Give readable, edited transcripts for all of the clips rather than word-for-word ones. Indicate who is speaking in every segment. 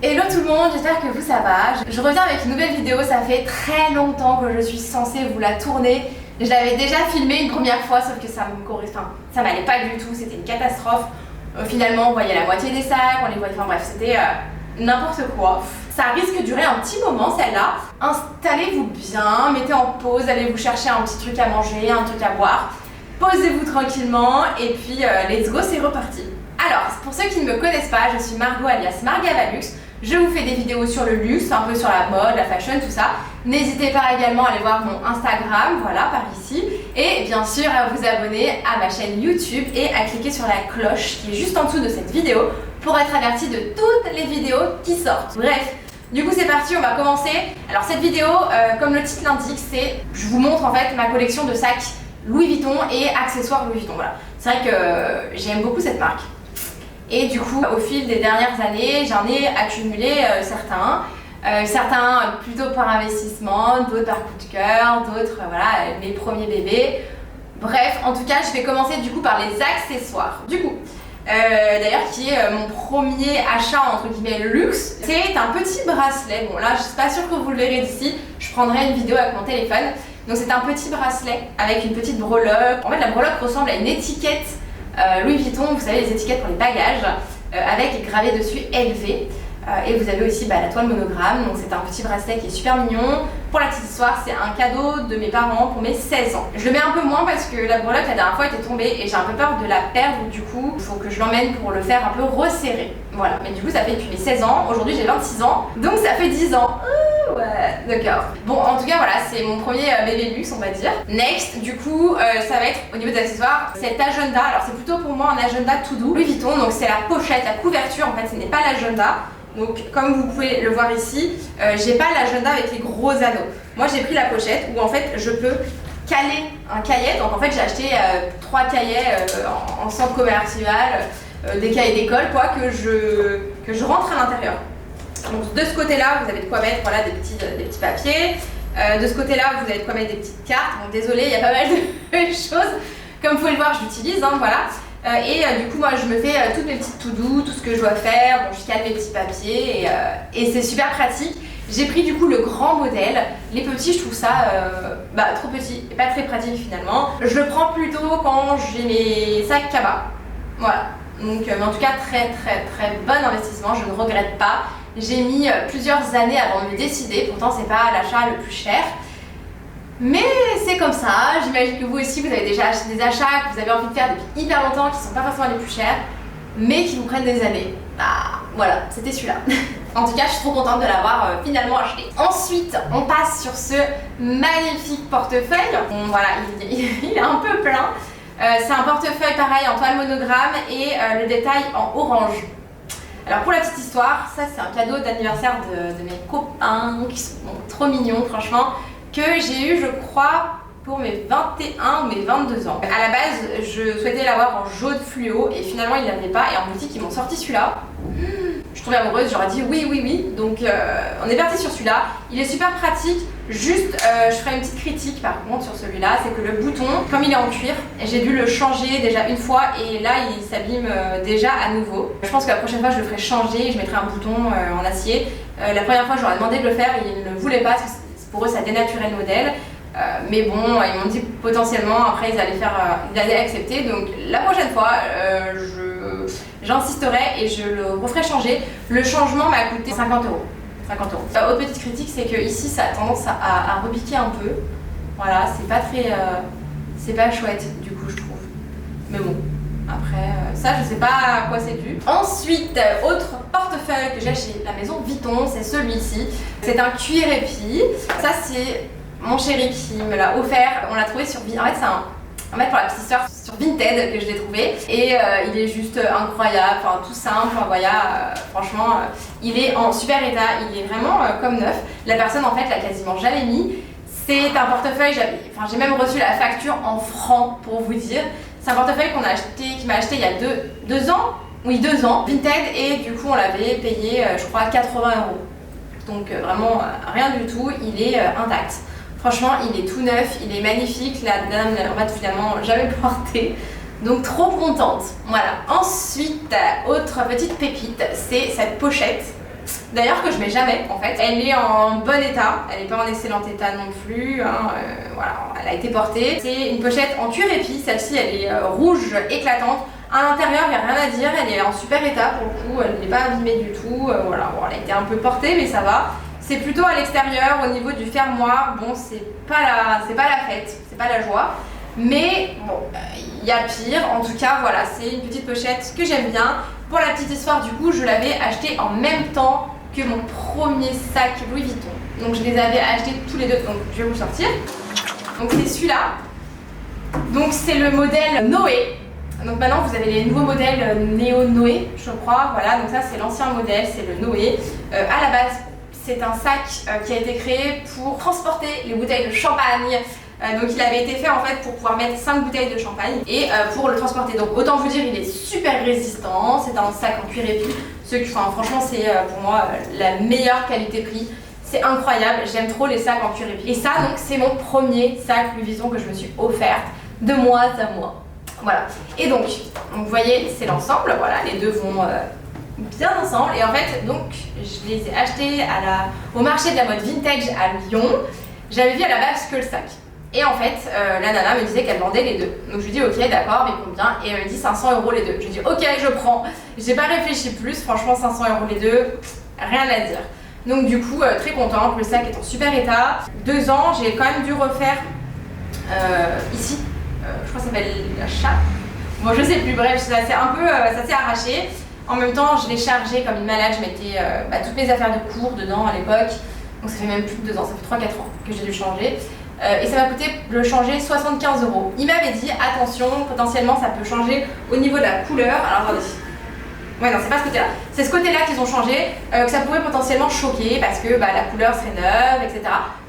Speaker 1: Hello tout le monde, j'espère que vous ça va. Je reviens avec une nouvelle vidéo, ça fait très longtemps que je suis censée vous la tourner. Je l'avais déjà filmée une première fois, sauf que ça m'allait pas du tout, c'était une catastrophe. Finalement on voyait la moitié des sacs, on les voyait, enfin bref, c'était n'importe quoi. Ça risque de durer un petit moment celle-là. Installez-vous bien, mettez en pause, allez vous chercher un petit truc à manger, un truc à boire. Posez-vous tranquillement et puis let's go, c'est reparti. Alors, pour ceux qui ne me connaissent pas, je suis Margot alias Margavalux. Je vous fais des vidéos sur le luxe, un peu sur la mode, la fashion, tout ça. N'hésitez pas également à aller voir mon Instagram, voilà, par ici. Et bien sûr à vous abonner à ma chaîne YouTube et à cliquer sur la cloche qui est juste en dessous de cette vidéo pour être averti de toutes les vidéos qui sortent. Bref, du coup c'est parti, on va commencer. Alors cette vidéo, comme le titre l'indique, c'est je vous montre en fait ma collection de sacs Louis Vuitton et accessoires Louis Vuitton, voilà. C'est vrai que j'aime beaucoup cette marque. Et du coup, au fil des dernières années, j'en ai accumulé certains plutôt par investissement, d'autres par coup de cœur, d'autres, voilà, mes premiers bébés. Bref, en tout cas, je vais commencer du coup par les accessoires. Du coup, d'ailleurs, qui est mon premier achat entre guillemets luxe, c'est un petit bracelet. Bon, là, je suis pas sûre que vous le verrez d'ici. Je prendrai une vidéo avec mon téléphone. Donc, c'est un petit bracelet avec une petite breloque. En fait, la breloque ressemble à une étiquette. Louis Vuitton, vous savez, les étiquettes pour les bagages, avec gravé dessus LV. Et vous avez aussi la toile monogramme, donc c'est un petit bracelet qui est super mignon. Pour la petite histoire, c'est un cadeau de mes parents pour mes 16 ans. Je le mets un peu moins parce que la breloque la dernière fois était tombée et j'ai un peu peur de la perdre, du coup il faut que je l'emmène pour le faire un peu resserrer. Voilà, mais du coup ça fait depuis mes 16 ans, aujourd'hui j'ai 26 ans, donc ça fait 10 ans. Ouais, d'accord. Bon, en tout cas voilà, c'est mon premier bébé luxe on va dire. Next, du coup, ça va être au niveau des accessoires, cet agenda. Alors c'est plutôt pour moi un agenda to do Louis Vuitton, donc c'est la pochette, la couverture en fait, ce n'est pas l'agenda. Donc comme vous pouvez le voir ici, j'ai pas l'agenda avec les gros anneaux. Moi j'ai pris la pochette où en fait je peux caler un cahier. Donc en fait j'ai acheté 3 cahiers en centre commercial, des cahiers d'école quoi, que je rentre à l'intérieur. Donc de ce côté là vous avez de quoi mettre voilà, des petits papiers. De ce côté là vous avez de quoi mettre des petites cartes. Bon désolé, il y a pas mal de choses. Comme vous pouvez le voir je l'utilise, hein, voilà. Du coup moi je me fais toutes mes petites to-do, tout ce que je dois faire, bon, je cale mes petits papiers et c'est super pratique. J'ai pris du coup le grand modèle, les petits je trouve ça trop petit et pas très pratique finalement. Je le prends plutôt quand j'ai mes sacs cabas, voilà. Donc en tout cas très bon investissement, je ne regrette pas. J'ai mis plusieurs années avant de me décider, pourtant c'est pas l'achat le plus cher. Mais c'est comme ça, j'imagine que vous aussi vous avez déjà acheté des achats que vous avez envie de faire depuis hyper longtemps qui sont pas forcément les plus chers mais qui vous prennent des années. Bah voilà, c'était celui-là. En tout cas, je suis trop contente de l'avoir finalement acheté. Ensuite, on passe sur ce magnifique portefeuille. Bon voilà, il est un peu plein. C'est un portefeuille pareil en toile monogramme et le détail en orange. Alors pour la petite histoire, ça c'est un cadeau d'anniversaire de mes copains qui sont trop mignons franchement, que j'ai eu je crois pour mes 21 ou mes 22 ans. À la base je souhaitais l'avoir en jaune fluo et finalement ils l'avaient pas et en boutique ils m'ont sorti celui-là. Je suis tombée amoureuse, j'aurais dit oui. Donc on est parti sur celui-là. Il est super pratique, juste je ferai une petite critique par contre sur celui-là, c'est que le bouton, comme il est en cuir, j'ai dû le changer déjà une fois et là il s'abîme déjà à nouveau. Je pense que la prochaine fois je le ferai changer et je mettrai un bouton en acier. La première fois j'aurais demandé de le faire et ils ne voulaient pas parce que pour eux ça dénaturait le modèle. Mais bon, ils m'ont dit potentiellement après ils allaient accepter. Donc la prochaine fois, j'insisterai et je le referai changer. Le changement m'a coûté 50 euros. 50 euros. Autre petite critique, c'est que ici ça a tendance à repiquer un peu. Voilà, c'est pas très, c'est pas chouette du coup je trouve. Mais bon, après ça je sais pas à quoi c'est dû. Ensuite, autre portefeuille que j'ai chez la maison Vuitton, c'est celui-ci. C'est un cuir épi. Ça c'est mon chéri qui me l'a offert, on l'a trouvé sur Vinted. En fait, c'est pour la petite histoire sur Vinted que je l'ai trouvé et il est juste incroyable, enfin tout simple, voilà, franchement il est en super état, il est vraiment comme neuf. La personne en fait l'a quasiment jamais mis. C'est un portefeuille, j'ai même reçu la facture en francs pour vous dire. C'est un portefeuille qui m'a acheté il y a 2 ans, oui 2 ans, Vinted et du coup on l'avait payé je crois 80 euros. Donc vraiment rien du tout, il est intact. Franchement, il est tout neuf, il est magnifique, la dame en fait finalement jamais porté. Donc trop contente. Voilà. Ensuite, autre petite pépite, c'est cette pochette. d'ailleurs que je mets jamais en fait. Elle est en bon état, elle n'est pas en excellent état non plus, hein, voilà, elle a été portée. C'est une pochette en cuir épi, celle-ci elle est rouge éclatante. À l'intérieur, il n'y a rien à dire, elle est en super état pour le coup, elle n'est pas abîmée du tout, voilà, bon, elle a été un peu portée mais ça va. C'est plutôt à l'extérieur, au niveau du fermoir, bon c'est pas la fête, c'est pas la joie. Mais bon, il y a pire, en tout cas voilà, c'est une petite pochette que j'aime bien. Pour la petite histoire du coup, je l'avais acheté en même temps que mon premier sac Louis Vuitton. Donc je les avais achetés tous les deux, donc je vais vous le sortir. Donc c'est celui-là, donc c'est le modèle Noé. Donc maintenant vous avez les nouveaux modèles Néo Noé, je crois, voilà, donc ça c'est l'ancien modèle, c'est le Noé. À la base, c'est un sac qui a été créé pour transporter les bouteilles de champagne. Donc il avait été fait en fait pour pouvoir mettre 5 bouteilles de champagne et pour le transporter. Donc autant vous dire, il est super résistant, c'est un sac en cuir épi. Franchement c'est pour moi la meilleure qualité-prix. C'est incroyable, j'aime trop les sacs en cuir épi. Et ça donc c'est mon premier sac Louis Vuitton que je me suis offerte de mois à mois. Voilà. Et donc vous voyez c'est l'ensemble, voilà, les deux vont bien ensemble. Et en fait donc je les ai achetés au marché de la mode vintage à Lyon. J'avais vu à la base que le sac. Et en fait, la nana me disait qu'elle vendait les deux. Donc je lui dis ok d'accord, mais combien? Et elle me dit 500 € les deux. Je lui dis ok je prends. J'ai pas réfléchi plus, franchement 500 € les deux, rien à dire. Donc du coup très contente, le sac est en super état. 2 ans, j'ai quand même dû refaire ici, je crois que ça s'appelle la chape. Bon je sais plus, bref ça s'est arraché. En même temps je l'ai chargé comme une malade, je mettais toutes mes affaires de cours dedans à l'époque. Donc ça fait même plus de 2 ans, ça fait 3-4 ans que j'ai dû le changer. Et ça m'a coûté de le changer 75 €. Il m'avait dit attention, potentiellement ça peut changer au niveau de la couleur. Alors attendez. Ouais non c'est pas ce côté-là. C'est ce côté-là qu'ils ont changé, que ça pouvait potentiellement choquer parce que la couleur serait neuve, etc.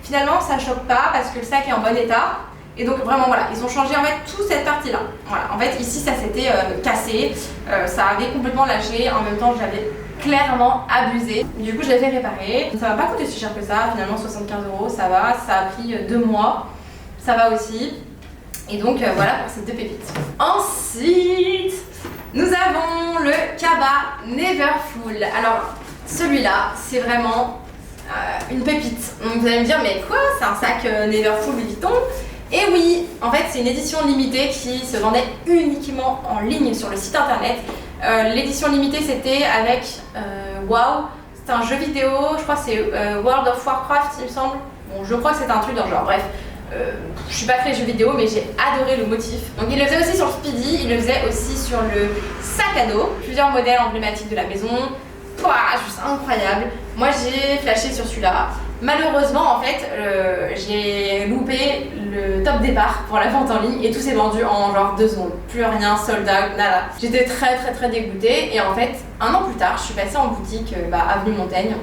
Speaker 1: Finalement ça choque pas parce que le sac est en bon état. Et donc vraiment voilà, ils ont changé en fait toute cette partie-là. Voilà, en fait ici ça s'était cassé, ça avait complètement lâché. En même temps j'avais clairement abusé. Du coup je l'ai fait réparer. Ça m'a pas coûté si cher que ça, finalement 75 €, ça va, ça a pris 2 mois, ça va aussi. Et donc voilà pour ces deux pépites. Ensuite, nous avons le Kaba Neverfull. Alors celui-là, c'est vraiment une pépite. Donc vous allez me dire mais quoi, c'est un sac Neverfull Louis Vuitton? Et oui, en fait c'est une édition limitée qui se vendait uniquement en ligne sur le site internet. L'édition limitée c'était avec WoW, c'est un jeu vidéo, je crois que c'est World of Warcraft il me semble. Bon je crois que c'est un truc dans le genre, bref. Je suis pas très jeu vidéo mais j'ai adoré le motif. Donc il le faisait aussi sur le Speedy, il le faisait aussi sur le sac à dos. Plusieurs modèles emblématiques de la maison. Pouah, juste incroyable. Moi j'ai flashé sur celui-là. Malheureusement en fait j'ai loupé le top départ pour la vente en ligne et tout s'est vendu en genre 2 secondes. Plus rien, sold out, nada. J'étais très dégoûtée et en fait 1 an plus tard je suis passée en boutique avenue Montaigne.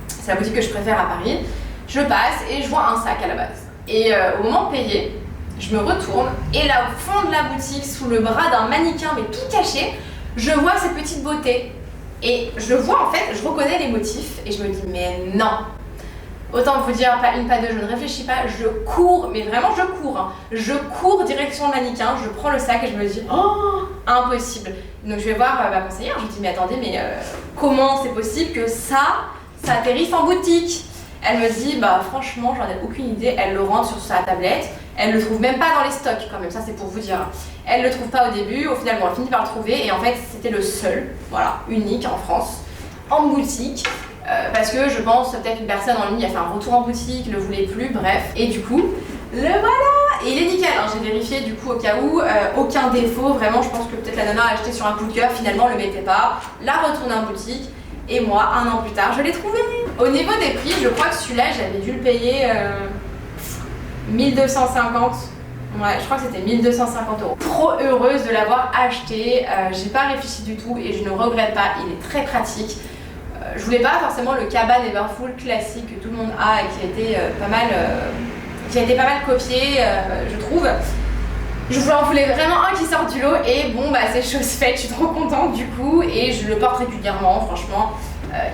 Speaker 1: C'est la boutique que je préfère à Paris. Je passe et je vois un sac à la base. Et au moment de payer, je me retourne et là au fond de la boutique, sous le bras d'un mannequin mais tout caché, je vois ces petites beautés. Et je vois en fait, je reconnais les motifs et je me dis mais non. Autant vous dire, pas une, pas deux, je ne réfléchis pas, je cours, mais vraiment je cours. Hein. Je cours direction le mannequin, je prends le sac et je me dis oh, impossible. Donc je vais voir ma conseillère, je lui dis mais attendez, mais comment c'est possible que ça atterrisse en boutique? Elle me dit franchement j'en ai aucune idée, elle le rentre sur sa tablette, elle le trouve même pas dans les stocks quand même, ça c'est pour vous dire. Elle le trouve pas au début, au final elle finit par le trouver et en fait c'était le seul, voilà, unique en France, en boutique. Parce que je pense peut-être une personne en ligne a fait un retour en boutique, le voulait plus, bref. Et du coup, le voilà. Et il est nickel, hein. J'ai vérifié du coup au cas où, aucun défaut, vraiment je pense que peut-être la nana a acheté sur un coup de cœur, finalement le mettait pas, l'a retourné en boutique. Et moi, 1 an plus tard, je l'ai trouvé. Au niveau des prix, je crois que celui-là, j'avais dû le payer 1250. Ouais, je crois que c'était 1250 €. Trop heureuse de l'avoir acheté, j'ai pas réfléchi du tout et je ne regrette pas, il est très pratique. Je voulais pas forcément le Kaba Neverfull classique que tout le monde a et qui a été pas mal copié, je trouve. Je en voulais vraiment un qui sort du lot et bon c'est chose faite, je suis trop contente du coup et je le porte régulièrement, franchement.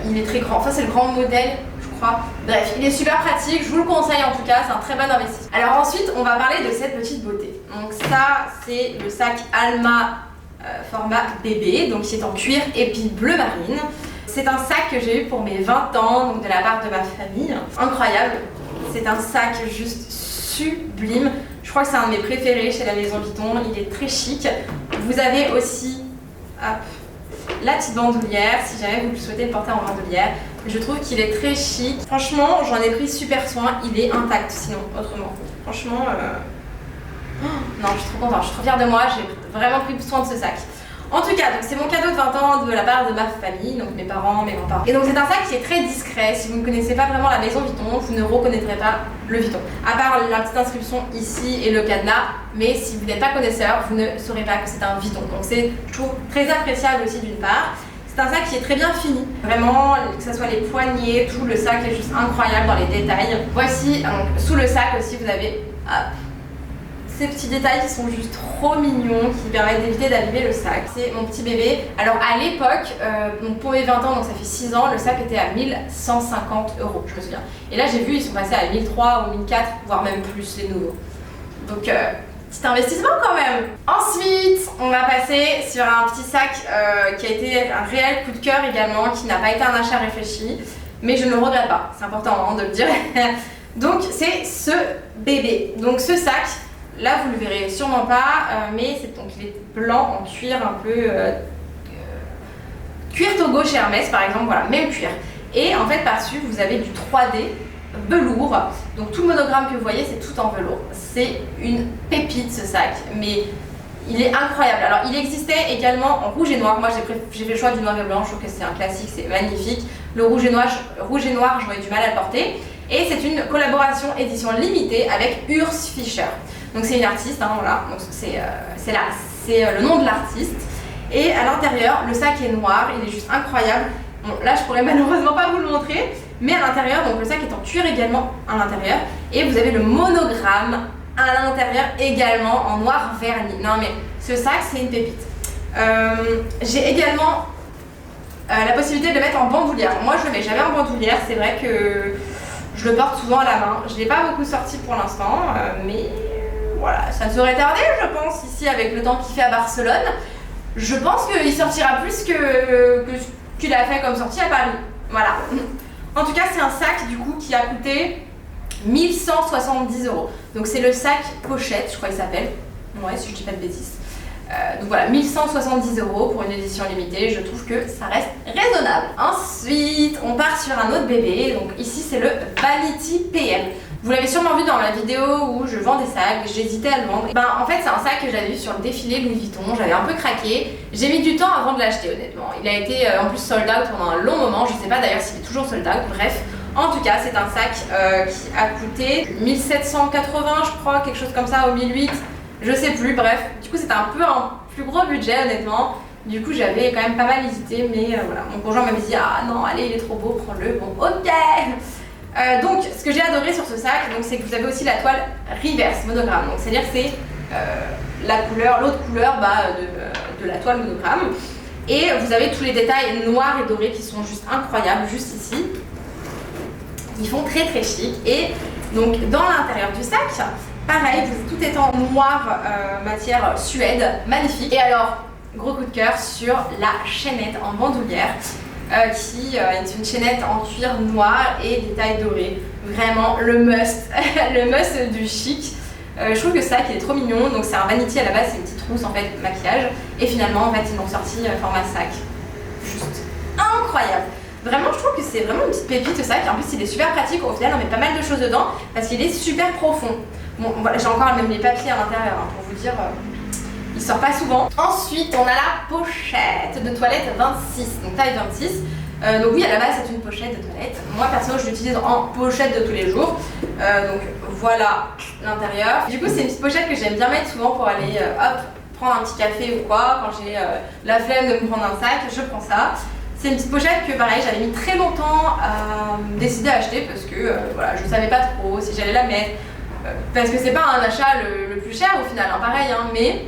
Speaker 1: Il est très grand, enfin c'est le grand modèle je crois. Bref, il est super pratique, je vous le conseille en tout cas, c'est un très bon investissement. Alors ensuite on va parler de cette petite beauté. Donc ça c'est le sac Alma format bébé, donc qui est en cuir et puis bleu marine. C'est un sac que j'ai eu pour mes 20 ans, donc de la part de ma famille. Incroyable. C'est un sac juste sublime. Je crois que c'est un de mes préférés chez la maison Vuitton. Il est très chic. Vous avez aussi la petite bandoulière, si jamais vous souhaitez le porter en bandoulière. Je trouve qu'il est très chic. Franchement, j'en ai pris super soin. Il est intact sinon, autrement. Franchement, non, je suis trop contente. Je suis trop fière de moi. J'ai vraiment pris soin de ce sac. En tout cas, c'est mon cadeau de 20 ans de la part de ma famille, donc mes parents, mes grands-parents. Et donc c'est un sac qui est très discret. Si vous ne connaissez pas vraiment la maison Vuitton, vous ne reconnaîtrez pas le Vuitton. À part la petite inscription ici et le cadenas, mais si vous n'êtes pas connaisseur, vous ne saurez pas que c'est un Vuitton. Donc c'est, je trouve, très appréciable aussi d'une part. C'est un sac qui est très bien fini. Vraiment, que ce soit les poignées, tout le sac est juste incroyable dans les détails. Voici, donc, sous le sac aussi, vous avez ces petits détails qui sont juste trop mignons, qui permettent d'éviter d'abîmer le sac. C'est mon petit bébé. Alors à l'époque, donc pour mes 20 ans, donc ça fait 6 ans, le sac était à 1150 €, je me souviens. Et là j'ai vu, ils sont passés à 1003 ou 1004, voire même plus les nouveaux. Donc petit investissement quand même. Ensuite, on va passer sur un petit sac qui a été un réel coup de cœur également, qui n'a pas été un achat réfléchi, mais je ne le regrette pas, c'est important de le dire. Donc c'est ce bébé. Donc ce sac, là vous le verrez sûrement pas, mais donc il est blanc en cuir un peu cuir Togo chez Hermès par exemple, voilà, même cuir. Et en fait par-dessus vous avez du 3D velours, donc tout le monogramme que vous voyez c'est tout en velours. C'est une pépite ce sac, mais il est incroyable. Alors il existait également en rouge et noir, moi j'ai fait le choix du noir et blanc, je trouve que c'est un classique, c'est magnifique. Le rouge et noir j'aurais du mal à le porter. Et c'est une collaboration édition limitée avec Urs Fischer. Donc c'est une artiste, hein, voilà, donc c'est le nom de l'artiste. Et à l'intérieur, le sac est noir, il est juste incroyable. Bon, là je pourrais malheureusement pas vous le montrer, mais à l'intérieur, donc le sac est en cuir également à l'intérieur. Et vous avez le monogramme à l'intérieur également en noir verni. Non mais ce sac c'est une pépite. J'ai également la possibilité de le mettre en bandoulière. Moi je le mets jamais en bandoulière, c'est vrai que je le porte souvent à la main. Je ne l'ai pas beaucoup sorti pour l'instant, mais voilà, ça ne saurait tarder, je pense, ici avec le temps qu'il fait à Barcelone. Je pense qu'il sortira plus que ce qu'il a fait comme sortie à Paris. Voilà. En tout cas, c'est un sac du coup qui a coûté 1170 €. Donc c'est le sac pochette, je crois qu'il s'appelle. Ouais, si je dis pas de bêtises. Donc voilà, 1170 € pour une édition limitée, je trouve que ça reste raisonnable. Ensuite, on part sur un autre bébé, donc ici c'est le Vanity PM. Vous l'avez sûrement vu dans la vidéo où je vends des sacs, j'hésitais à le vendre. En fait c'est un sac que j'avais vu sur le défilé Louis Vuitton, j'avais un peu craqué. J'ai mis du temps avant de l'acheter honnêtement. Il a été en plus sold out pendant un long moment, je sais pas d'ailleurs s'il est toujours sold out, bref. En tout cas c'est un sac qui a coûté 1780 je crois, quelque chose comme ça, au 1008. Je sais plus, bref, du coup c'était un peu un plus gros budget honnêtement. Du coup j'avais quand même pas mal hésité, mais voilà, mon conjoint m'avait dit ah non allez il est trop beau, prends-le, bon ok. Donc ce que j'ai adoré sur ce sac, c'est que vous avez aussi la toile reverse monogramme, donc c'est-à-dire que c'est l'autre couleur de la toile monogramme. Et vous avez tous les détails noirs et dorés qui sont juste incroyables, juste ici. Ils font très très chic. Et donc dans l'intérieur du sac, pareil, tout est en noir, matière suède, magnifique. Et alors, gros coup de cœur sur la chaînette en bandoulière, qui est une chaînette en cuir noir et détails dorés. Vraiment le must, le must du chic. Je trouve que ce sac il est trop mignon, donc c'est un vanity à la base, c'est une petite trousse en fait, maquillage. Et finalement, en fait, ils l'ont sorti format sac. Juste incroyable. Vraiment, je trouve que c'est vraiment une petite pépite ce sac. En plus, il est super pratique. Au final, on met pas mal de choses dedans parce qu'il est super profond. Bon, voilà, j'ai encore même les papiers à l'intérieur pour vous dire, il sort pas souvent. Ensuite, on a la pochette de toilette 26, donc taille 26. Donc oui, à la base, c'est une pochette de toilette. Moi, perso, je l'utilise en pochette de tous les jours. Donc voilà l'intérieur. Du coup, c'est une petite pochette que j'aime bien mettre souvent pour aller, prendre un petit café ou quoi. Quand j'ai la flemme de me prendre un sac, je prends ça. C'est une petite pochette que pareil j'avais mis très longtemps à décider à acheter parce que voilà, je savais pas trop si j'allais la mettre. Parce que c'est pas un achat le plus cher au final, pareil, mais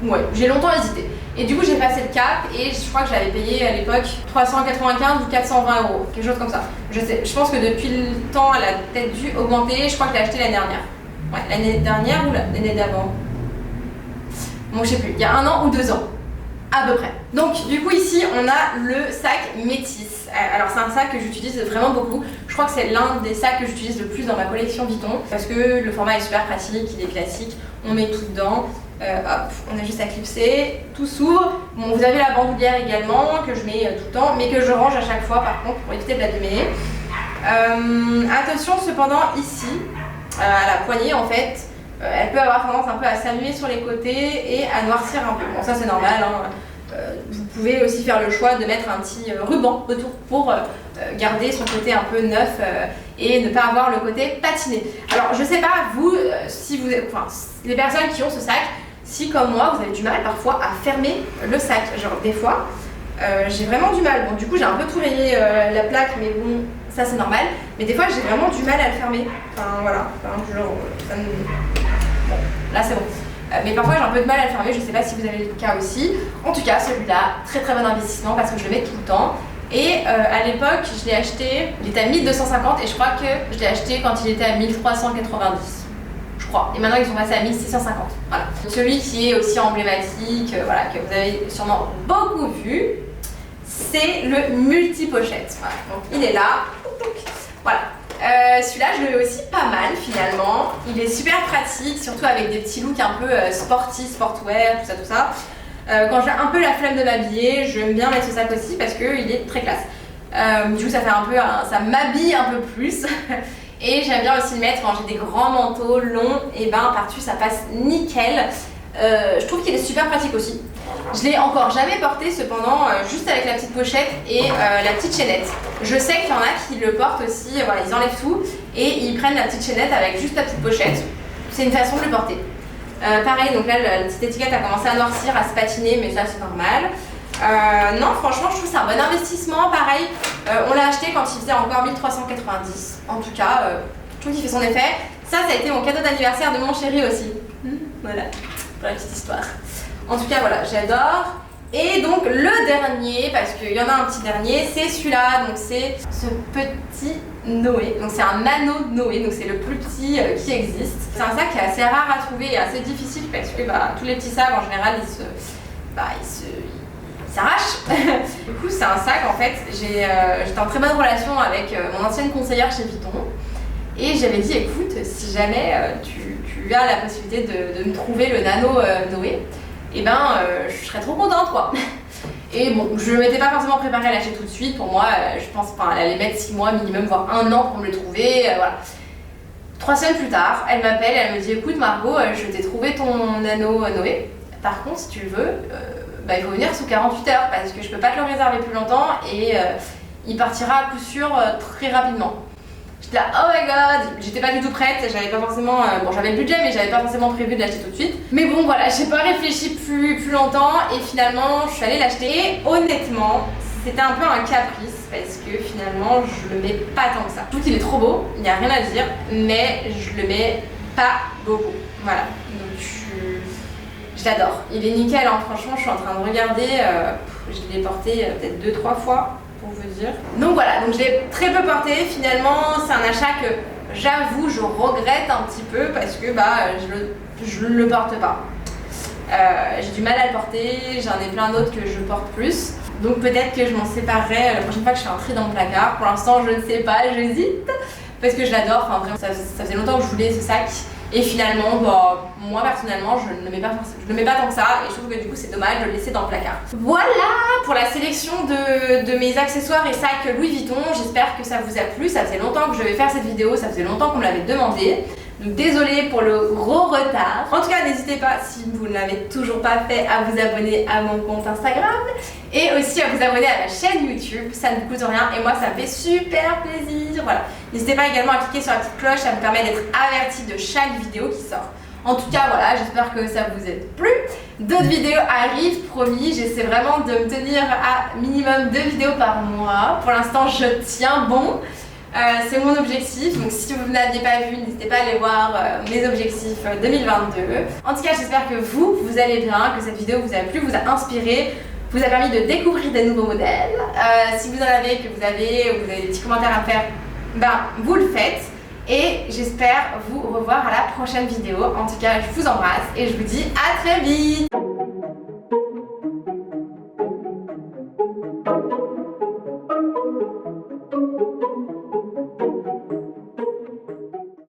Speaker 1: ouais, j'ai longtemps hésité. Et du coup j'ai passé le cap et je crois que j'avais payé à l'époque 395 ou 420 €, quelque chose comme ça. Je pense que depuis le temps elle a peut-être dû augmenter, je crois que je l'ai acheté l'année dernière. Ouais, l'année dernière ou l'année d'avant. Bon je sais plus, il y a 1 an ou 2 ans. à peu près. Donc du coup ici on a le sac Métis. Alors c'est un sac que j'utilise vraiment beaucoup. Je crois que c'est l'un des sacs que j'utilise le plus dans ma collection Vuitton parce que le format est super pratique, il est classique, on met tout dedans. Hop, on a juste à clipser, tout s'ouvre. Bon, vous avez la bandoulière également que je mets tout le temps, mais que je range à chaque fois par contre pour éviter de l'abîmer. Attention cependant ici, à la poignée en fait, elle peut avoir tendance un peu à s'allumer sur les côtés et à noircir un peu. Bon ça c'est normal, hein. Vous pouvez aussi faire le choix de mettre un petit ruban autour pour garder son côté un peu neuf et ne pas avoir le côté patiné. Alors je sais pas vous, si vous êtes, enfin les personnes qui ont ce sac, si comme moi vous avez du mal parfois à fermer le sac, genre des fois j'ai vraiment du mal. Bon du coup j'ai un peu tout rayé la plaque, mais bon ça c'est normal, mais des fois j'ai vraiment du mal à le fermer. Enfin voilà, enfin, genre, ça me... bon, là c'est bon. Mais parfois j'ai un peu de mal à le fermer, je sais pas si vous avez le cas aussi. En tout cas celui-là, très très bon investissement parce que je le mets tout le temps. Et à l'époque je l'ai acheté, il était à 1250 et je crois que je l'ai acheté quand il était à 1390. Je crois. Et maintenant ils sont passés à 1650. Voilà. Celui qui est aussi emblématique, voilà, que vous avez sûrement beaucoup vu, c'est le multi-pochette. Voilà. Donc il est là. Voilà. Celui-là je le mets aussi pas mal finalement, il est super pratique, surtout avec des petits looks un peu sporty, sportwear, tout ça. Quand j'ai un peu la flemme de m'habiller, j'aime bien mettre ce sac aussi parce qu'il est très classe. Du coup ça fait un peu, ça m'habille un peu plus et j'aime bien aussi le mettre quand j'ai des grands manteaux longs, et ben par-dessus ça passe nickel. Je trouve qu'il est super pratique aussi. Je l'ai encore jamais porté cependant, juste avec la petite pochette et la petite chaînette. Je sais qu'il y en a qui le portent aussi, voilà, ils enlèvent tout et ils prennent la petite chaînette avec juste la petite pochette. C'est une façon de le porter. Pareil, donc là la petite étiquette a commencé à noircir, à se patiner, mais ça c'est normal. Non, franchement je trouve que c'est un bon investissement. Pareil, on l'a acheté quand il faisait encore 1390. En tout cas, je trouve qu'il fait son effet. Ça a été mon cadeau d'anniversaire de mon chéri aussi. Voilà, pour la petite histoire. En tout cas voilà, j'adore. Et donc le dernier, parce qu'il y en a un petit dernier, c'est celui-là. Donc c'est ce petit Noé. Donc c'est un nano Noé, donc c'est le plus petit qui existe. C'est un sac qui est assez rare à trouver et assez difficile parce que tous les petits sacs en général ils s'arrachent. Du coup c'est un sac, en fait, j'étais en très bonne relation avec mon ancienne conseillère chez Vuitton. Et j'avais dit écoute, si jamais tu as la possibilité de me trouver le nano Noé, et ben je serais trop contente quoi. Et bon, je ne m'étais pas forcément préparée à l'acheter tout de suite. Pour moi, je pense qu'elle allait mettre 6 mois minimum, voire 1 an pour me le trouver. Voilà. 3 semaines plus tard, elle m'appelle, elle me dit écoute Margot, je t'ai trouvé ton nano Noé. Par contre, si tu le veux, il faut venir sous 48 heures parce que je peux pas te le réserver plus longtemps et il partira à coup sûr très rapidement. J'étais là, oh my god, j'étais pas du tout prête, j'avais pas forcément, bon j'avais le budget mais j'avais pas forcément prévu de l'acheter tout de suite. Mais bon voilà, j'ai pas réfléchi plus longtemps et finalement je suis allée l'acheter. Et honnêtement, c'était un peu un caprice parce que finalement je le mets pas tant que ça. Je trouve qu'il est trop beau, il n'y a rien à dire, mais je le mets pas beaucoup. Voilà, donc je l'adore. Il est nickel, hein. Franchement je suis en train de regarder, je l'ai porté peut-être 2-3 fois. Pour vous dire. Donc voilà, donc je l'ai très peu porté. Finalement, c'est un achat que j'avoue, je regrette un petit peu parce que je le porte pas. J'ai du mal à le porter, j'en ai plein d'autres que je porte plus. Donc peut-être que je m'en séparerai la prochaine fois que je fais un tri dans le placard. Pour l'instant, je ne sais pas, j'hésite parce que je l'adore. Enfin, vraiment, ça faisait longtemps que je voulais ce sac. Et finalement, moi personnellement, je ne le mets pas tant que ça et je trouve que du coup c'est dommage de le laisser dans le placard. Voilà pour la sélection de mes accessoires et sacs Louis Vuitton. J'espère que ça vous a plu. Ça faisait longtemps que je devais faire cette vidéo, ça faisait longtemps qu'on me l'avait demandé. Donc désolée pour le gros retard. En tout cas, n'hésitez pas, si vous ne l'avez toujours pas fait, à vous abonner à mon compte Instagram et aussi à vous abonner à ma chaîne YouTube. Ça ne coûte rien et moi ça me fait super plaisir. Voilà. N'hésitez pas également à cliquer sur la petite cloche, ça me permet d'être averti de chaque vidéo qui sort. En tout cas, voilà, j'espère que ça vous a plu. D'autres vidéos arrivent, promis. J'essaie vraiment de me tenir à minimum 2 vidéos par mois. Pour l'instant, je tiens bon. C'est mon objectif, donc si vous ne l'aviez pas vu, n'hésitez pas à aller voir mes objectifs 2022. En tout cas, j'espère que vous allez bien, que cette vidéo vous a plu, vous a inspiré, vous a permis de découvrir des nouveaux modèles. Si vous en avez, que vous avez des petits commentaires à me faire, vous le faites. Et j'espère vous revoir à la prochaine vidéo. En tout cas, je vous embrasse et je vous dis à très vite.